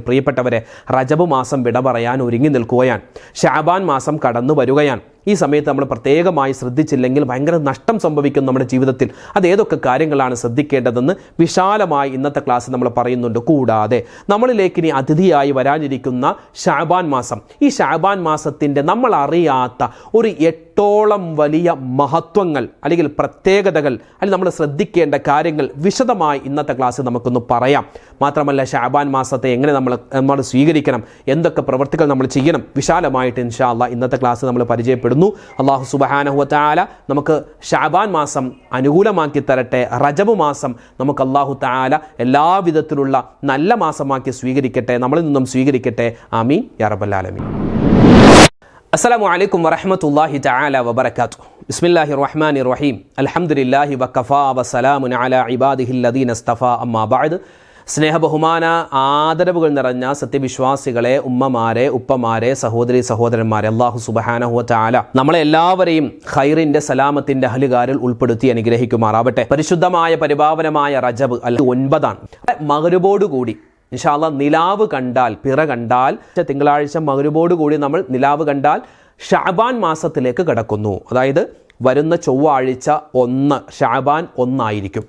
പ്രിയപ്പെട്ടവരെ, റജബ് മാസം വിട പറയാൻ ഒരുങ്ങി നിൽക്കുകയാണ്. ശഅബാൻ മാസം കടന്നു വരികയാണ്. ഈ സമയത്ത് നമ്മൾ പ്രത്യേകമായി ശ്രദ്ധിച്ചില്ലെങ്കിൽ ഭയങ്കര നഷ്ടം സംഭവിക്കും നമ്മുടെ ജീവിതത്തിൽ. അത് ഏതൊക്കെ കാര്യങ്ങളാണ് ശ്രദ്ധിക്കേണ്ടതെന്ന് വിശാലമായി ഇന്നത്തെ ക്ലാസ് നമ്മൾ പറയുന്നുണ്ട്. കൂടാതെ നമ്മളിലേക്ക് ഇനി അതിഥിയായി വരാനിരിക്കുന്ന ശഅബാൻ മാസം, ഈ ശഅബാൻ മാസത്തിൻ്റെ നമ്മൾ അറിയാത്ത ഒരു 8ഓളം വലിയ മഹത്വങ്ങൾ അല്ലെങ്കിൽ പ്രത്യേകതകൾ അല്ലെങ്കിൽ നമ്മൾ ശ്രദ്ധിക്കേണ്ട കാര്യങ്ങൾ വിശദമായി ഇന്നത്തെ ക്ലാസ്സിൽ നമുക്കൊന്ന് പറയാം. മാത്രമല്ല ശഅബാൻ മാസത്തെ എങ്ങനെ നമ്മൾ സ്വീകരിക്കണം, എന്തൊക്കെ പ്രവൃത്തികൾ നമ്മൾ ചെയ്യണം, വിശാലമായിട്ട് ഇൻഷാ അല്ലാഹ് ഇന്നത്തെ ക്ലാസ് നമ്മൾ പരിചയപ്പെടുന്നു. അല്ലാഹു സുബ്ഹാനഹു വ തആല നമുക്ക് ശഅബാൻ മാസം അനുകൂലമാക്കി തരട്ടെ. റജബ് മാസം നമുക്ക് അല്ലാഹു തആല എല്ലാവിധത്തിലുള്ള നല്ല മാസമാക്കി സ്വീകരിക്കട്ടെ, നമ്മളിൽ നിന്നും സ്വീകരിക്കട്ടെ. ആമീൻ യാ റബ്ബൽ ആലമീൻ. അസ്സലാമു അലൈക്കും വറഹ്മത്തുള്ളാഹി തആല വബറകാതുഹു. ബിസ്മില്ലാഹിർ റഹ്മാനിർ റഹീം. അൽഹംദുലില്ലാഹി വഖഫാ വസലാമുൻ അലാ ഇബാദിഹിൽ ലദീന ഇസ്തഫാ. അമ്മാ ബഅദ്. സ്നേഹ ബഹുമാന ആദരവുകൾ നിറഞ്ഞ സത്യവിശ്വാസികളെ, ഉമ്മമാരെ, ഉപ്പമാരെ, സഹോദരി സഹോദരന്മാരെ, അല്ലാഹു സുബ്ഹാനഹു വ തആല നമ്മളെ എല്ലാവരെയും ഖൈറിന്റെ സലാമത്തിന്റെ അഹ്ലുകാരിൽ ഉൾപ്പെടുത്തി അനുഗ്രഹിക്കുമാറാവട്ടെ. പരിശുദ്ധമായ പരിപാവനമായ റജബ് 9 മഗ്‌രിബോടുകൂടി ഇൻഷാ അല്ലാഹ് നിലാവ് കണ്ടാൽ, പിറ കണ്ടാൽ, തിങ്കളാഴ്ച മഗ്‌രിബോടുകൂടി നമ്മൾ നിലാവ് കണ്ടാൽ ശഅബാൻ മാസത്തിലേക്ക് കടക്കുന്നു. അതായത് വരുന്ന ചൊവ്വാഴ്ച 1 ശഅബാൻ 1 ആയിരിക്കും.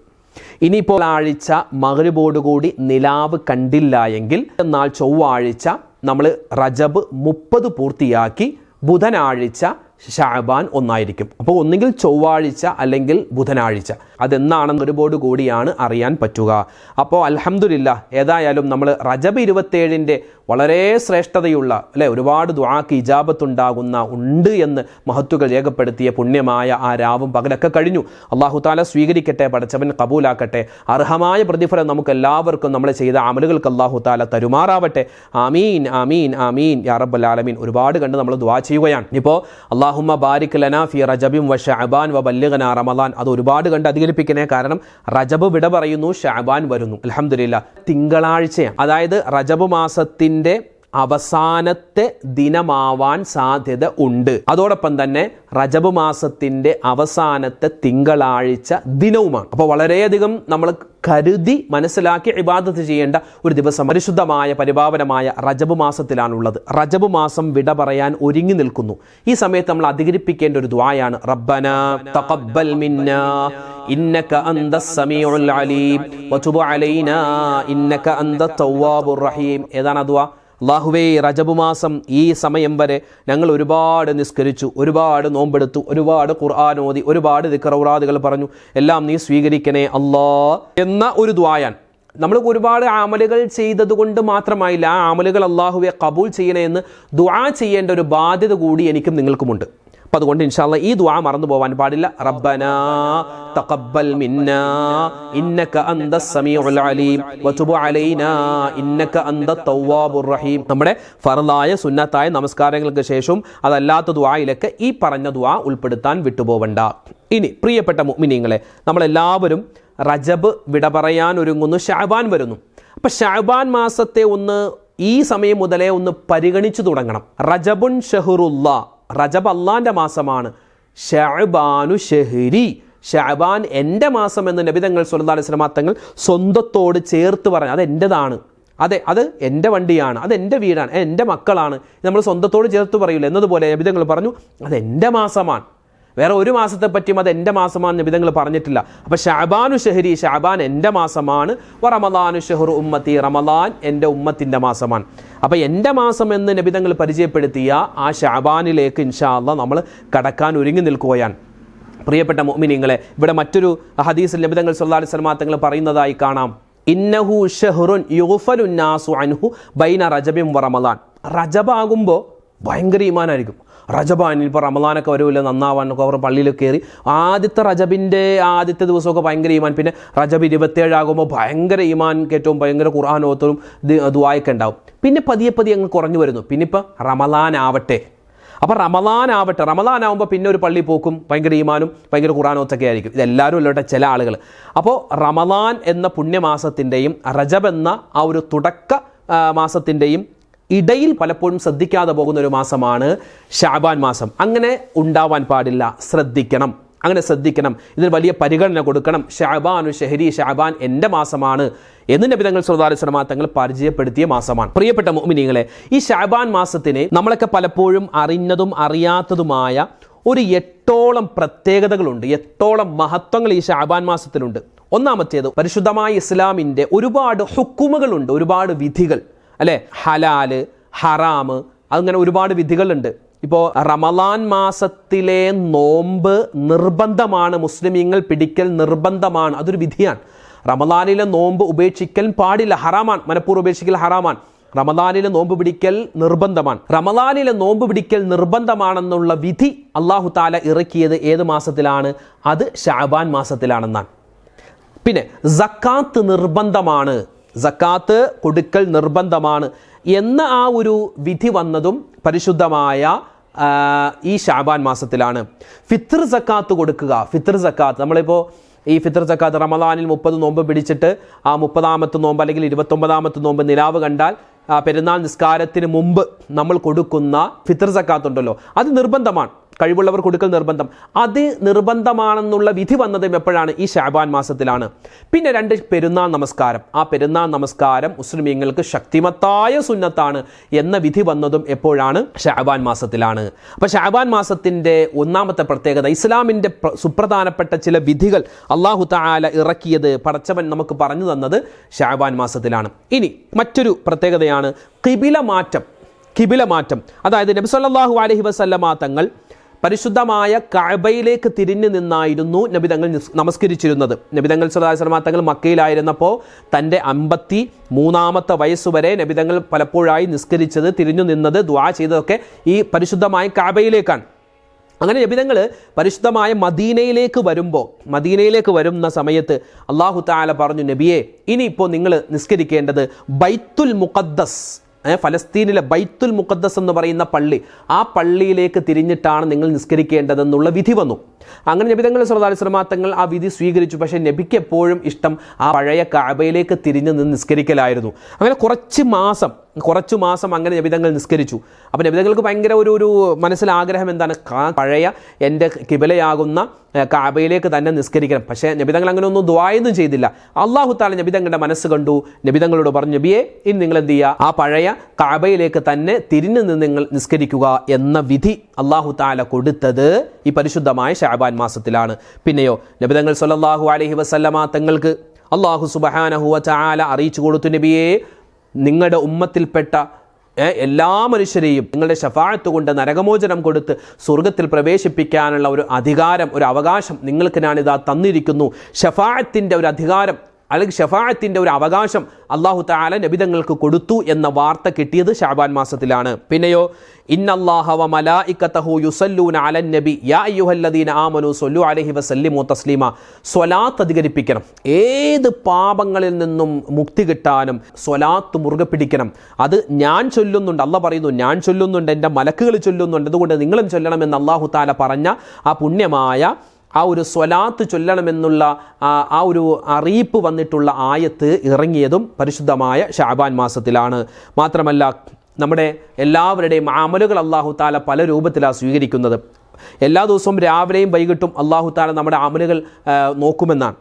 ഇനിയിപ്പോൾ ആഴ്ച മഗ്‌രിബോടുകൂടി നിലാവ് കണ്ടില്ല എങ്കിൽ എന്നാൽ ചൊവ്വാഴ്ച നമ്മൾ റജബ് 30 പൂർത്തിയാക്കി ബുധനാഴ്ച ശഅബാൻ 1 ആയിരിക്കും. അപ്പോൾ ഒന്നുകിൽ ചൊവ്വാഴ്ച അല്ലെങ്കിൽ ബുധനാഴ്ച, അതെന്നാണ് മഗ്‌രിബോട് കൂടിയാണ് അറിയാൻ പറ്റുക. അപ്പോൾ അൽഹംദുലില്ലാഹ്, ഏതായാലും നമ്മൾ റജബ് 27 വളരെ ശ്രേഷ്ഠതയുള്ള ഒരുപാട് ദുആക്ക് ഇജാബത്തുണ്ടാകുന്ന ഉണ്ട് എന്ന് മഹത്തുകൾ രേഖപ്പെടുത്തിയ പുണ്യമായ ആ രാവും പകലൊക്കെ കഴിഞ്ഞു. അല്ലാഹു തആല സ്വീകരിക്കട്ടെ, പടച്ചവൻ കബൂലാക്കട്ടെ. അർഹമായ പ്രതിഫലം നമുക്ക് എല്ലാവർക്കും നമ്മൾ ചെയ്ത അമലുകൾക്ക് അല്ലാഹു തആല തരുമാറാവട്ടെ. ആമീൻ ആമീൻ ആമീൻ യാ റബ്ബൽ ആലമീൻ. ഒരുപാട് കണ്ട് നമ്മൾ ദുആ ചെയ്യുകയാണ്. ഇപ്പോൾ അല്ലാഹുമ്മ ബാരിക് ലനാ ഫി റജബിൻ വ ശഅബാൻ വ ബല്ലിഗ്നാ റമളാൻ, അത് ഒരുപാട് കണ്ട് അധികരിപ്പിക്കണേ. കാരണം റജബ് വിട പറയുന്നു, ശഅബാൻ വരുന്നു. അൽഹംദുലില്ലാഹ്, തിങ്കളാഴ്ചയാണ്. അതായത് റജബ് മാസത്തിന്റെ അവസാനത്തെ ദിനമാവാൻ സാധ്യത ഉണ്ട്. അതോടൊപ്പം തന്നെ റജബ് മാസത്തിന്റെ അവസാനത്തെ തിങ്കളാഴ്ച ദിനവുമാണ്. അപ്പോൾ വളരെയധികം നമ്മൾ കരുതി മനസ്സിലാക്കി ഇബാദത്ത് ചെയ്യേണ്ട ഒരു ദിവസം പരിശുദ്ധമായ പരിപാവനമായ റജബ് മാസത്തിലാണുള്ളത്. റജബ് മാസം വിട പറയാൻ ഒരുങ്ങി നിൽക്കുന്നു. ഈ സമയത്ത് നമ്മൾ അധികരിപ്പിക്കേണ്ട ഒരു ദുആയാണ് റബ്ബനാ തഖബ്ബൽ മിന്നാ ഇന്നക അന്തസ് സമീഉൽ അലീം വതുബ് അലൈനാ ഇന്നക അന്തത് തവ്വാബുർ റഹീം. ഏതാണ് ദുആ? അല്ലാഹുവേ, റജബ് മാസം ഈ സമയം വരെ ഞങ്ങൾ ഒരുപാട് നിസ്കരിച്ചു, ഒരുപാട് നോമ്പെടുത്തു, ഒരുപാട് ഖുർആൻ ഓതി, ഒരുപാട് ദിക്റുകൾ പറഞ്ഞു, എല്ലാം നീ സ്വീകരിക്കണേ അല്ലാ എന്ന ഒരു ദുആയാണ്. നമ്മൾ ഒരുപാട് അമലുകൾ ചെയ്തത് കൊണ്ട് മാത്രമായില്ല, ആ അമലുകൾ അല്ലാഹുവേ കബൂൽ ചെയ്യണേ എന്ന് ദുആ ചെയ്യേണ്ട ഒരു ബാധ്യത കൂടി എനിക്കും നിങ്ങൾക്കുമുണ്ട്. അപ്പം അതുകൊണ്ട് ഇൻഷാ അല്ലാഹ് ഈ ദുആ മറന്നു പോകാൻ പാടില്ല. റബ്ബനാ തഖബ്ബൽ മിന്നാ ഇന്നക അന്തസ് സമീഉൽ അലീം വതുബ് അലൈനാ ഇന്നക അന്തത് തവ്വാബുർ റഹീം. നമ്മുടെ ഫർളായ സുന്നത്തായ നമസ്കാരങ്ങൾക്ക് ശേഷം അതല്ലാത്ത ദുആയിലൊക്കെ ഈ പറഞ്ഞ ദുആ ഉൾപ്പെടുത്താൻ വിട്ടുപോവണ്ട. ഇനി പ്രിയപ്പെട്ട മുഅ്മിനീങ്ങളെ, നമ്മളെല്ലാവരും റജബ് വിട പറയാൻ ഒരുങ്ങുന്നു, ശഅബാൻ വരുന്നു. അപ്പം ശഅബാൻ മാസത്തെ ഈ സമയം മുതലേ ഒന്ന് പരിഗണിച്ചു തുടങ്ങണം. റജബുൻ ഷഹ്റുല്ലാ, റജബ് അള്ളാന്റെ മാസമാണ്. ശഅബാനു ഷഹ്രി, ശഅബാൻ എൻ്റെ മാസം എന്ന് നബി തങ്ങൾ സ്വല്ലല്ലാഹു അലൈഹി വസല്ലം തങ്ങൾ സ്വന്തത്തോട് ചേർത്ത് പറഞ്ഞു. അത് എൻ്റെതാണ്, അതെ, അത് എൻ്റെ വണ്ടിയാണ്, അത് എൻ്റെ വീടാണ്, എൻ്റെ മക്കളാണ്, നമ്മൾ സ്വന്തത്തോട് ചേർത്ത് പറയില്ല എന്നതുപോലെ നബി തങ്ങൾ പറഞ്ഞു അത് എൻ്റെ മാസമാണ്. വേറെ ഒരു മാസത്തെ പറ്റിയും അത് എൻ്റെ മാസമാണ് നബി തങ്ങൾ പറഞ്ഞിട്ടില്ല. അപ്പോൾ ശഅബാനു ഷഹ്രി, ശഅബാൻ എൻ്റെ മാസമാണ്. വ റമളാനു ഷഹ്റു ഉമ്മത്തി, റമളാൻ എൻ്റെ ഉമ്മത്തിൻ്റെ മാസമാണ്. അപ്പോൾ എൻ്റെ മാസം എന്ന് നബി തങ്ങൾ പരിചയപ്പെടുത്തിയ ആ ശഅബാനിലേക്ക് ഇൻഷാ അല്ലാഹ് നമ്മൾ കടക്കാൻ ഒരുങ്ങി നിൽക്കുകയാണ്. പ്രിയപ്പെട്ട മുഅ്മിനീങ്ങളെ, ഇവിടെ മറ്റൊരു ഹദീസിൽ നബി തങ്ങൾ സല്ലല്ലാഹു അലൈഹി വസല്ലം തങ്ങൾ പറയുന്നതായി കാണാം, ഇന്നഹു ഷഹ്റുൻ യുഗ്ഫലു നാസു അൻഹു ബൈന റജബിൻ വ റമളാൻ. റജബാകുമ്പോൾ ഭയങ്കര ഈമാനായിരിക്കും. റജബാൻ ഇപ്പോൾ റമളാനൊക്കെ വരുമല്ല, നന്നാവാനൊക്കെ അവർ പള്ളിയിൽ കയറി ആദ്യത്തെ റജബിൻ്റെ ആദ്യത്തെ ദിവസമൊക്കെ ഭയങ്കര ഈമാൻ. പിന്നെ റജബ് 27 ആകുമ്പോൾ ഭയങ്കര ഈമാൻ കയറ്റവും ഭയങ്കര ഖുർആൻ ഓത്തലും ദുആയൊക്കെ ഉണ്ടാവും. പിന്നെ പതിയെ പതിയെ അങ്ങ് കുറഞ്ഞു വരുന്നു. പിന്നെ ഇപ്പോൾ റമളാൻ ആവട്ടെ, അപ്പോൾ റമളാനാവുമ്പോൾ പിന്നെ ഒരു പള്ളി പോക്കും ഭയങ്കര ഈമാനും ഭയങ്കര ഖുർആനൊക്കെ ആയിരിക്കും. ഇതെല്ലാവരും അല്ലോട്ടെ ചില ആളുകൾ. അപ്പോൾ റമളാൻ എന്ന പുണ്യമാസത്തിൻ്റെയും റജബ് എന്ന ആ ഒരു തുടക്ക മാസത്തിൻ്റെയും ഇടയിൽ പലപ്പോഴും ശ്രദ്ധിക്കാതെ പോകുന്ന ഒരു മാസമാണ് ശഅബാൻ മാസം. അങ്ങനെ ഉണ്ടാവാൻ പാടില്ല, ശ്രദ്ധിക്കണം. അങ്ങനെ ശ്രദ്ധിക്കണം, ഇതിന് വലിയ പരിഗണന കൊടുക്കണം. ശഅബാനു ഷഹ്രി, ശഅബാൻ എൻ്റെ മാസമാണ് എന്ന് നബി തങ്ങൾ സല്ലല്ലാഹു അലൈഹി വസല്ലം തങ്ങൾ പരിചയപ്പെടുത്തിയ മാസമാണ്. പ്രിയപ്പെട്ട മുഅ്മിനീങ്ങളെ, ഈ ശഅബാൻ മാസത്തിന് നമ്മളൊക്കെ പലപ്പോഴും അറിഞ്ഞതും അറിയാത്തതുമായ ഒരു 8ഓളം പ്രത്യേകതകളുണ്ട്, 8ഓളം മഹത്വങ്ങൾ ഈ ശഅബാൻ മാസത്തിലുണ്ട്. ഒന്നാമത്തേത്, പരിശുദ്ധമായ ഇസ്ലാമിൻ്റെ ഒരുപാട് ഹുക്കുമുകളുണ്ട്, ഒരുപാട് വിധികൾ, അല്ലേ? ഹലാല്, ഹറാമ്, അങ്ങനെ ഒരുപാട് വിധികളുണ്ട്. ഇപ്പോൾ റമളാൻ മാസത്തിലെ നോമ്പ് നിർബന്ധമാണ്, മുസ്ലിമീങ്ങൾ പിടിക്കൽ നിർബന്ധമാണ്, അതൊരു വിധിയാണ്. റമളാനിലെ നോമ്പ് ഉപേക്ഷിക്കൽ പാടില്ല, ഹറാമാണ്, മനഃപൂർവ്വം ഉപേക്ഷിക്കൽ ഹറാമാണ്. റമളാനിലെ നോമ്പ് പിടിക്കൽ നിർബന്ധമാണ്. റമളാനിലെ നോമ്പ് പിടിക്കൽ നിർബന്ധമാണെന്നുള്ള വിധി അല്ലാഹു തആല ഇറക്കിയത് ഏത് മാസത്തിലാണ്? അത് ശഅബാൻ മാസത്തിലാണെന്നാണ്. പിന്നെ സക്കാത്ത് നിർബന്ധമാണ്, സക്കാത്ത് കൊടുക്കൽ നിർബന്ധമാണ് എന്ന ആ ഒരു വിധി വന്നതും പരിശുദ്ധമായ ഈ ശഅബാൻ മാസത്തിലാണ്. ഫിത്ർ സക്കാത്ത് കൊടുക്കുക, ഫിത്ർ സക്കാത്ത്, നമ്മളിപ്പോൾ ഈ ഫിത്ർ സക്കാത്ത് റമളാനിൽ 30 നോമ്പ് പിടിച്ചിട്ട് ആ 30ാമത്തെ നോമ്പ് അല്ലെങ്കിൽ 29ാമത്തെ നോമ്പ് നിലാവ് കണ്ടാൽ പെരുന്നാൾ നിസ്കാരത്തിന് മുമ്പ് നമ്മൾ കൊടുക്കുന്ന ഫിത്ർ സക്കാത്ത് ഉണ്ടല്ലോ, അത് നിർബന്ധമാണ്, കഴിവുള്ളവർ കൊടുക്കൽ നിർബന്ധം. അത് നിർബന്ധമാണെന്നുള്ള വിധി വന്നതും എപ്പോഴാണ്? ഈ ശഅബാൻ മാസത്തിലാണ്. പിന്നെ 2 പെരുന്നാൾ നമസ്കാരം, ആ പെരുന്നാൾ നമസ്കാരം മുസ്ലിമീങ്ങൾക്ക് ശക്തിമത്തായ സുന്നത്താണ് എന്ന വിധി വന്നതും എപ്പോഴാണ്? ശഅബാൻ മാസത്തിലാണ്. അപ്പോൾ ശഅബാൻ മാസത്തിൻ്റെ ഒന്നാമത്തെ പ്രത്യേകത, ഇസ്ലാമിൻ്റെ സുപ്രധാനപ്പെട്ട ചില വിധികൾ അല്ലാഹു തആല ഇറക്കിയത്, പടച്ചവൻ നമുക്ക് പറഞ്ഞു തന്നത് ശഅബാൻ മാസത്തിലാണ്. ഇനി മറ്റൊരു പ്രത്യേകതയാണ് ഖിബില മാറ്റം. ഖിബില മാറ്റം, അതായത് നബി സല്ലല്ലാഹു അലൈഹി വസല്ലമ തങ്ങൾ പരിശുദ്ധമായ കഅബയിലേക്ക് തിരിഞ്ഞു നിന്നായിരുന്നു നബി തങ്ങൾ നമസ്കരിച്ചിരുന്നത്. നബി തങ്ങൾ സല്ലല്ലാഹു അലൈഹി വസല്ലം തങ്ങൾ മക്കയിലായിരുന്നപ്പോൾ തൻ്റെ 53ാമത്തെ വയസ്സുവരെ നബി തങ്ങൾ പലപ്പോഴായി നിസ്കരിച്ചത്, തിരിഞ്ഞു നിന്നത്, ദുആ ചെയ്തതൊക്കെ ഈ പരിശുദ്ധമായ കഅബയിലേക്കാണ്. അങ്ങനെ നബി തങ്ങൾ പരിശുദ്ധമായ മദീനയിലേക്ക് വരുന്ന സമയത്ത് അല്ലാഹു തആല പറഞ്ഞു, നബിയെ, ഇനിയിപ്പോൾ നിങ്ങൾ നിസ്കരിക്കേണ്ടത് ബൈത്തുൽ മുഖദ്ദസ്, ഫലസ്തീനിലെ ബൈത്തുൽ മുഖദ്ദസ് എന്ന് പറയുന്ന പള്ളി, ആ പള്ളിയിലേക്ക് തിരിഞ്ഞിട്ടാണ് നിങ്ങൾ നിസ്കരിക്കേണ്ടതെന്നുള്ള വിധി വന്നു. അങ്ങനെ നബി തങ്ങൾ സല്ലല്ലാഹു അലൈഹി വസല്ലം തങ്ങൾ ആ വിധി സ്വീകരിച്ചു. പക്ഷേ നബിക്ക് എപ്പോഴും ഇഷ്ടം ആ പഴയ കഅബയിലേക്ക് തിരിഞ്ഞ് നിന്ന് നിസ്കരിക്കലായിരുന്നു. അങ്ങനെ കുറച്ചു മാസം അങ്ങനെ നബി തങ്ങൾ നിസ്കരിച്ചു. അപ്പോൾ നബി തങ്ങൾക്ക് ഭയങ്കര ഒരു മനസ്സിൽ ആഗ്രഹം എന്താണ്? പഴയ എൻ്റെ കിബിലയാകുന്ന കഅബയിലേക്ക് തന്നെ നിസ്കരിക്കണം. പക്ഷേ നബി തങ്ങൾ അങ്ങനെ ഒന്നും ദുആയൊന്നും ചെയ്തില്ല. അല്ലാഹു തആല നബി തങ്ങളുടെ മനസ്സ് കണ്ടു, നബി തങ്ങളോട് പറഞ്ഞു, നബിയെ, ഇനി നിങ്ങൾ എന്ത് ചെയ്യുക? ആ പഴയ കഅബയിലേക്ക് തന്നെ തിരിഞ്ഞു നിന്ന് നിങ്ങൾ നിസ്കരിക്കുക എന്ന വിധി അല്ലാഹു തആല കൊടുത്തത് ഈ പരിശുദ്ധമായ ശഅബാൻ മാസത്തിലാണ്. പിന്നെയോ നബി തങ്ങൾ സല്ലല്ലാഹു അലൈഹി വസല്ലമ തങ്ങൾക്ക് അല്ലാഹു സുബ്ഹാനഹു വ തആല അറിയിച്ചു കൊടുത്തു, നബിയെ, നിങ്ങളുടെ ഉമ്മത്തിൽപ്പെട്ട എല്ലാ മനുഷ്യരെയും നിങ്ങളുടെ ശഫാഅത്ത് കൊണ്ട് നരകമോചനം കൊടുത്ത് സ്വർഗത്തിൽ പ്രവേശിപ്പിക്കാനുള്ള ഒരു അധികാരം, ഒരു അവകാശം നിങ്ങൾക്ക് ഞാനിതാ തന്നിരിക്കുന്നു. ശഫാഅത്തിൻ്റെ ഒരു അധികാരം അല്ലെങ്കിൽ ഷഫാഅത്തിൻ്റെ ഒരു അവകാശം അല്ലാഹു തആല നബിതങ്ങൾക്ക് കൊടുത്തു എന്ന വാർത്ത കിട്ടിയത് ശഅബാൻ മാസത്തിലാണ്. പിന്നെയോ ഇന്നല്ലാഹ വ മലായികതഹു യുസല്ലൂന അലൻ നബി യാ അയ്യുഹല്ലദീന ആമനു സ്വല്ലു അലൈഹി വസല്ലിമു തസ്ലീമ. സ്വലാത്ത് അധികരിപ്പിക്കണം. ഏത് പാപങ്ങളിൽ നിന്നും മുക്തി കിട്ടാനും സ്വലാത്ത് മുറുകെ പിടിക്കണം. അത് ഞാൻ ചൊല്ലുന്നുണ്ട്, അല്ലാഹ് പറയുന്നു, ഞാൻ ചൊല്ലുന്നുണ്ട്, എൻ്റെ മലക്കുകൾ ചൊല്ലുന്നുണ്ട്, അതുകൊണ്ട് നിങ്ങളും ചൊല്ലണമെന്ന് അല്ലാഹു തആല പറഞ്ഞ ആ പുണ്യമായ ആ ഒരു സ്വലാത്ത് ചൊല്ലണമെന്നുള്ള ആ ഒരു അറിയിപ്പ് വന്നിട്ടുള്ള ആയത്ത് ഇറങ്ങിയതും പരിശുദ്ധമായ ശഅബാൻ മാസത്തിലാണ്. മാത്രമല്ല, നമ്മുടെ എല്ലാവരുടെയും അമലുകൾ അല്ലാഹു തആല പല രൂപത്തിലാണ് സ്വീകരിക്കുന്നത്. എല്ലാ ദിവസവും രാവിലെയും വൈകിട്ടും അല്ലാഹു തആല നമ്മുടെ അമലുകൾ നോക്കുമെന്നാണ്.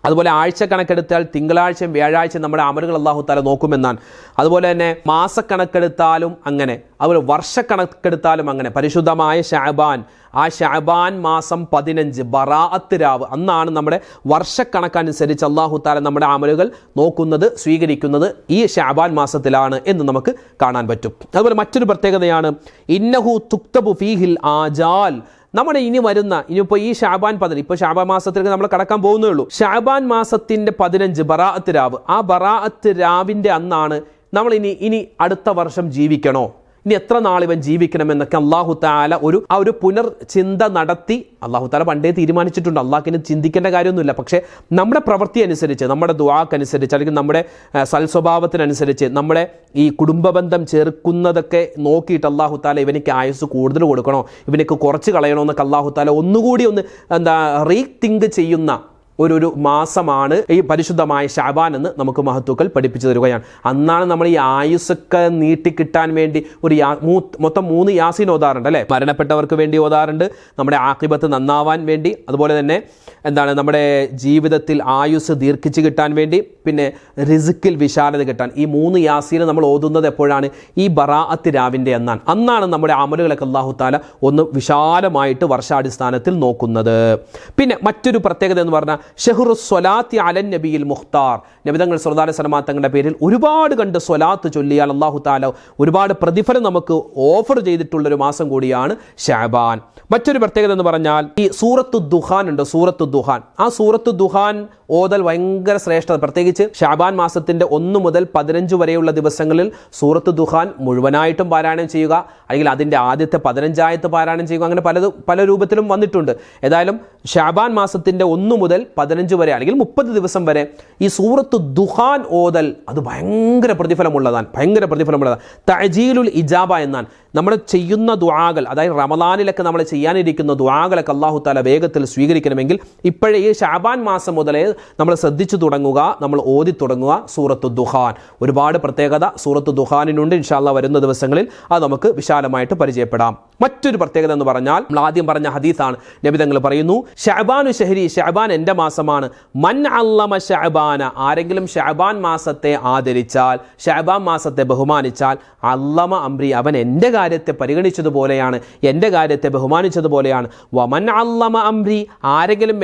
അതുപോലെ ആഴ്ച കണക്കെടുത്താൽ തിങ്കളാഴ്ചയും വ്യാഴാഴ്ചയും നമ്മുടെ അമലുകൾ അല്ലാഹു തആല നോക്കുമെന്നാണ്. അതുപോലെ തന്നെ മാസക്കണക്കെടുത്താലും അങ്ങനെ, അതുപോലെ വർഷക്കണക്കെടുത്താലും അങ്ങനെ. പരിശുദ്ധമായ ശഅബാൻ, ആ ശഅബാൻ മാസം 15 ബറാഅത്ത് രാവ്, അന്നാണ് നമ്മുടെ വർഷക്കണക്കനുസരിച്ച് അല്ലാഹു തആല നമ്മുടെ അമലുകൾ നോക്കുന്നത്, സ്വീകരിക്കുന്നത് ഈ ശഅബാൻ മാസത്തിലാണ് എന്ന് നമുക്ക് കാണാൻ പറ്റും. അതുപോലെ മറ്റൊരു പ്രത്യേകതയാണ് ഇന്നഹു തുക്തബു ഫീഹിൽ ആജാൽ. നമ്മുടെ ഇനിയിപ്പോൾ ഈ ശഅബാൻ 15, ഇപ്പോൾ ശഅബാൻ മാസത്തിലേക്ക് നമ്മൾ കടക്കാൻ പോകുന്നേ ഉള്ളൂ. ശഅബാൻ മാസത്തിൻ്റെ 15 ബറാഅത്ത് രാവ്, ആ ബറാഅത്ത് രാവിൻ്റെ അന്നാണ് നമ്മൾ ഇനി അടുത്ത വർഷം ജീവിക്കണോ, ഇനി എത്ര നാൾ ഇവൻ ജീവിക്കണമെന്നൊക്കെ അല്ലാഹു തആല ഒരു പുനർചിന്ത നടത്തി. അല്ലാഹു തആല പണ്ടേ തീരുമാനിച്ചിട്ടുണ്ട്, അള്ളാഹ്ക്കിന് ചിന്തിക്കേണ്ട കാര്യമൊന്നുമില്ല. പക്ഷേ നമ്മുടെ പ്രവൃത്തി അനുസരിച്ച്, നമ്മുടെ ദുആക്കനുസരിച്ച്, അല്ലെങ്കിൽ നമ്മുടെ സൽസ്വഭാവത്തിനനുസരിച്ച്, നമ്മുടെ ഈ കുടുംബബന്ധം ചേർക്കുന്നതൊക്കെ നോക്കിയിട്ട് അല്ലാഹു തആല ഇവനിക്ക് ആയുസ് കൂടുതൽ കൊടുക്കണോ, ഇവനിക്ക് കുറച്ച് കളയണോ എന്നൊക്കെ അല്ലാഹു തആല ഒന്നുകൂടി റീതിങ്ക് ചെയ്യുന്ന ഒരു മാസമാണ് ഈ പരിശുദ്ധമായ ശഅബാൻ എന്ന് നമുക്ക് മഹത്തുക്കൾ പഠിപ്പിച്ചു തരികയാണ്. അന്നാണ് നമ്മൾ ഈ ആയുസ്സൊക്കെ നീട്ടിക്കിട്ടാൻ വേണ്ടി മൊത്തം 3 യാസീൻ ഓതാറുണ്ട് അല്ലേ. മരണപ്പെട്ടവർക്ക് വേണ്ടി ഓതാറുണ്ട്, നമ്മുടെ ആഖിബത്ത് നന്നാവാൻ വേണ്ടി, അതുപോലെ തന്നെ നമ്മുടെ ജീവിതത്തിൽ ആയുസ് ദീർഘിച്ച് കിട്ടാൻ വേണ്ടി, പിന്നെ റിസ്ക്കിൽ വിശാലത കിട്ടാൻ. ഈ 3 യാസീൻ നമ്മൾ ഓതുന്നത് എപ്പോഴാണ്? ഈ ബറാഅത്ത് രാവിൻ്റെ അന്നാണ് നമ്മുടെ അമലുകളൊക്കെ അല്ലാഹു തആല ഒന്ന് വിശാലമായിട്ട് വർഷാടിസ്ഥാനത്തിൽ നോക്കുന്നത്. പിന്നെ മറ്റൊരു പ്രത്യേകത എന്ന് പറഞ്ഞാൽ ഷഹ്റു സ്വലാത്തി അലൻ നബിയിൽ മുഖ്താർ, നബിതങ്ങൾ സല്ലല്ലാഹു അലൈഹി വസല്ലം തങ്ങളുടെ പേരിൽ ഒരുപാട് കണ്ട് സ്വലാത്ത് ചൊല്ലിയാൽ അല്ലാഹു തആല ഒരുപാട് പ്രതിഫലം നമുക്ക് ഓഫർ ചെയ്തിട്ടുള്ളൊരു മാസം കൂടിയാണ് ശഅബാൻ. മറ്റൊരു പ്രത്യേകത എന്ന് പറഞ്ഞാൽ ഈ സൂറത്തു ദുഹാൻ ഉണ്ട്, സൂറത്തു ദുഹാൻ. ആ സൂറത്തു ദുഹാൻ ഓതൽ ഭയങ്കര ശ്രേഷ്ഠത. പ്രത്യേകിച്ച് ശഅബാൻ മാസത്തിൻ്റെ 1 മുതൽ 15 വരെയുള്ള ദിവസങ്ങളിൽ സൂറത്തു ദുഹാൻ മുഴുവനായിട്ടും പാരായണം ചെയ്യുക, അല്ലെങ്കിൽ അതിൻ്റെ ആദ്യത്തെ 15 ആയത്ത് പാരായണം ചെയ്യുക. അങ്ങനെ പല രൂപത്തിലും വന്നിട്ടുണ്ട്. ഏതായാലും ശഅബാൻ മാസത്തിൻ്റെ 1 മുതൽ 15 വരെ അല്ലെങ്കിൽ 30 ദിവസം വരെ ഈ സൂറത്തു ദുഹാൻ ഓതൽ അത് ഭയങ്കര പ്രതിഫലമുള്ളതാണ്. തഅജീലുൽ ഇജാബ എന്നാണ്. നമ്മൾ ചെയ്യുന്ന ദുആകൾ, അതായത് റമദാനിലൊക്കെ നമ്മൾ ചെയ്യാനിരിക്കുന്ന ദുആകളൊക്കെ അല്ലാഹു തആല വേഗത്തിൽ സ്വീകരിക്കണമെങ്കിൽ ഇപ്പോഴേ ഈ ശഅബാൻ മാസം മുതലേ നമ്മൾ ശ്രദ്ധിച്ചു തുടങ്ങുക, നമ്മൾ ഓതി തുടങ്ങുക സൂറത്തു ദുഹാൻ. ഒരുപാട് പ്രത്യേകത സൂറത്തു ദുഹാനിനുണ്ട്. ഇൻഷാ അല്ലാഹ് വരുന്ന ദിവസങ്ങളിൽ അത് നമുക്ക് വിശാലമായിട്ട് പരിചയപ്പെടാം. മറ്റൊരു പ്രത്യേകത എന്ന് പറഞ്ഞാൽ നമ്മൾ ആദ്യം പറഞ്ഞ ഹദീസാണ്. നബി തങ്ങൾ പറയുന്നു, ശഅബാനു ശഹരി, ശഅബാൻ എൻ്റെ മാസമാണ്. മൻ അല്ലമ ശഅബാന, ആരെങ്കിലും ശഅബാൻ മാസത്തെ ആദരിച്ചാൽ, ശഅബാൻ മാസത്തെ ബഹുമാനിച്ചാൽ, അല്ലമ അംരി, അവൻ എൻ്റെ കാര്യത്തെ പരിഗണിച്ചതുപോലെയാണ്, എൻ്റെ കാര്യത്തെ ബഹുമാനിച്ചതുപോലെയാണ്. വമൻ അല്ലമ അംരി, ആരെങ്കിലും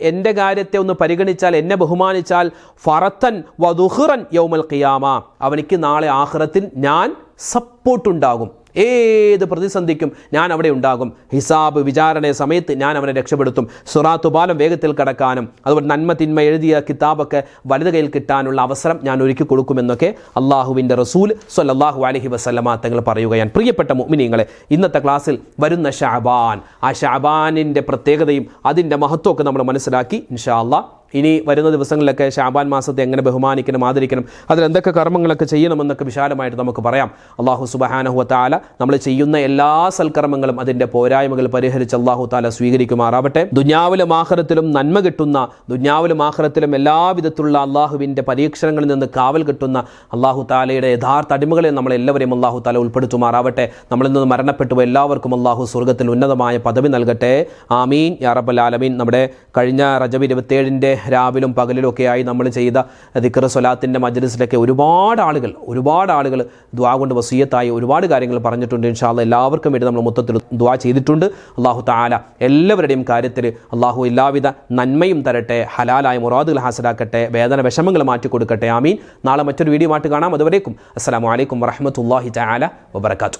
എൻ്റെ കാര്യത്തെ ഒന്ന് പരിഗണിച്ചാൽ, എന്നെ ബഹുമാനിച്ചാൽ, ഫറത്തൻ വദുഖ്റൻ യൗമൽ ഖിയാമ, അവനിക്ക് നാളെ ആഖിറത്തിൽ ഞാൻ സപ്പോർട്ടുണ്ടാകും. ഏത് പ്രതിസന്ധിക്കും ഞാൻ അവിടെ ഉണ്ടാകും. ഹിസാബ് വിചാരണ സമയത്ത് ഞാൻ അവനെ രക്ഷപ്പെടുത്തും. സിറാത്ത് പാലം വേഗത്തിൽ കടക്കാനും അതുപോലെ നന്മ തിന്മ എഴുതിയ കിതാബൊക്കെ വലത് കയ്യിൽ കിട്ടാനുള്ള അവസരം ഞാൻ ഒരുക്കി കൊടുക്കുമെന്നൊക്കെ അള്ളാഹുവിൻ്റെ റസൂൽ സ്വല്ലല്ലാഹു അലൈഹി വസല്ലമ തങ്ങൾ പറയുകയാണ്. പ്രിയപ്പെട്ട മുഅ്മിനീങ്ങളെ, ഇന്നത്തെ ക്ലാസ്സിൽ വരുന്ന ശഅബാൻ, ആ ശഅബാനിൻ്റെ പ്രത്യേകതയും അതിൻ്റെ മഹത്വമൊക്കെ നമ്മൾ മനസ്സിലാക്കി. ഇൻഷാ അല്ലാഹ് ഇനി വരുന്ന ദിവസങ്ങളിലൊക്കെ ശഅബാൻ മാസത്തെ എങ്ങനെ ബഹുമാനിക്കണം, ആദരിക്കണം, അതിലെന്തൊക്കെ കർമ്മങ്ങളൊക്കെ ചെയ്യണമെന്നൊക്കെ വിശാലമായിട്ട് നമുക്ക് പറയാം. അല്ലാഹു സുബ്ഹാനഹു വ തആല നമ്മൾ ചെയ്യുന്ന എല്ലാ സൽക്കർമ്മങ്ങളും അതിൻ്റെ പോരായ്മകൾ പരിഹരിച്ച് അല്ലാഹു തആല സ്വീകരിക്കുമാറാവട്ടെ. ദുനിയാവിലും ആഖിറത്തിലും നന്മ കിട്ടുന്ന, ദുനിയാവിലും ആഖിറത്തിലും എല്ലാവിധത്തിലുള്ള അള്ളാഹുവിൻ്റെ പരീക്ഷണങ്ങളിൽ നിന്ന് കാവൽ കിട്ടുന്ന അല്ലാഹു തആലയുടെ യഥാർത്ഥ അടിമകളെ നമ്മളെല്ലാവരെയും അല്ലാഹു തആല ഉൾപ്പെടുത്തുമാറാവട്ടെ. നമ്മളിൽ നിന്ന് മരണപ്പെട്ടു എല്ലാവർക്കും അല്ലാഹു സ്വർഗ്ഗത്തിൽ ഉന്നതമായ പദവി നൽകട്ടെ. ആമീൻ യാ റബ്ബൽ ആലമീൻ. നമ്മുടെ കഴിഞ്ഞ റജബ് 27 രാവിലും പകലിലൊക്കെയായി നമ്മൾ ചെയ്ത ദിക്ർ സ്വലാത്തിൻ്റെ മജ്ലിസിലൊക്കെ ഒരുപാട് ആളുകൾ ദുആ കൊണ്ട് വസിയത്തായി ഒരുപാട് കാര്യങ്ങൾ പറഞ്ഞിട്ടുണ്ട്. ഇൻഷാ അല്ലാഹ് എല്ലാവർക്കും വേണ്ടി നമ്മൾ മൊത്തത്തിൽ ദുആ ചെയ്തിട്ടുണ്ട്. അല്ലാഹു തആല എല്ലാവരുടെയും കാര്യത്തിൽ അല്ലാഹു എല്ലാവിധ നന്മയും തരട്ടെ, ഹലാലായ മുറാദുകൾ ഹാസിലാക്കട്ടെ, വേദന വിഷമങ്ങൾ മാറ്റിക്കൊടുക്കട്ടെ. ആമീൻ. നാളെ മറ്റൊരു വീഡിയോ ആയിട്ട് കാണാം. അതുവരേക്കും അസ്സലാമു അലൈക്കും വറഹ്മത്തുള്ളാഹി തആല വബറകാതുഹു.